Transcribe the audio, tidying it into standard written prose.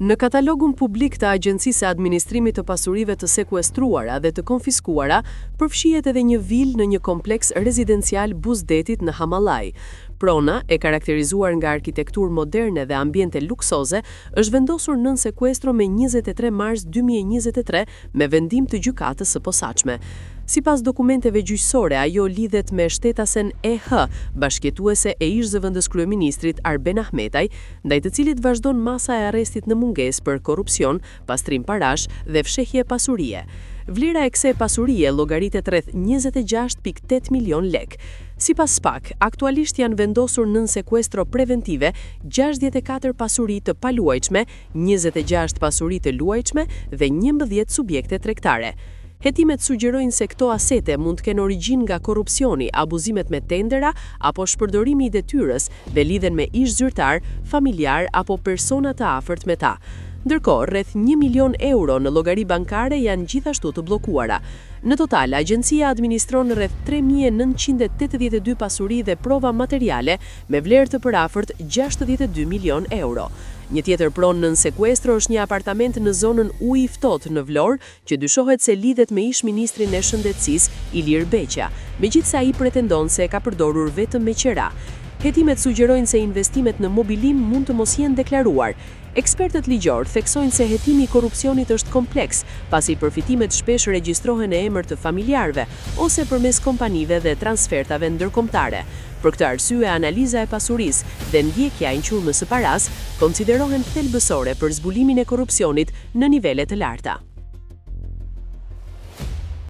Në katalogun publik të Agjencisë së Administrimit të Pasurive të Sekuestruara dhe të Konfiskuara, përfshihet edhe një vilë në një kompleks rezidencial Buzdetit në Hamallaj. Prona, e karakterizuar nga arkitekturë moderne dhe ambiente luksoze, është vendosur nën sekuestro me 23 mars 2023 me vendim të gjykatës së posaçme. Sipas dokumenteve gjyqësore, ajo lidhet me shtetasen E.H., bashkjetuese e ish-zëvendës kryeministrit Arben Ahmetaj, ndaj të cilit vazhdon masa e arrestit në mungesë për korrupsion, pastrim parash dhe fshehje pasurie. Vlera e kësaj pasurie llogaritet rreth 26.8 milion lek. Sipas SPAK, aktualisht janë vendosur nën sekuestro preventive 64 pasuri të paluajtshme, 26 pasuri të luajtshme dhe 11 subjekte tregtare. Hetimet sugjerojnë se këto asete mund të kenë origjinë nga korrupsioni, abuzimet me tendera apo shpërdorimi i detyrës dhe lidhen me ish-zyrtar, familjar apo persona të afërt me ta. Ndërkohë, rreth 1 milion euro në llogari bankare janë gjithashtu të bllokuara. Në total, agjencia administron rreth 3.982 pasuri dhe prova materiale me vlerë të përafërt 62 milion euro. Një tjetër pronë nën sekuestro është një apartament në zonën Uji i Ftohtë në Vlorë, që dyshohet se lidhet me ish-ministrin e shëndetësisë Ilir Beqa, megjithse ai pretendon se e ka përdorur vetëm me qera. Hetimet sugjerojnë se investimet në mobilim mund të mos jenë deklaruar. Ekspertët ligjor theksojnë se hetimi i korrupsionit është kompleks, pasi përfitimet shpesh regjistrohen në emër të familjarëve ose përmes kompanive dhe transfertave ndërkombëtare. Për këtë arsye, analiza e pasurisë dhe ndjekja e ngjyrmës së paras konsiderohen thelbësore për zbulimin e korrupsionit në nivele të larta.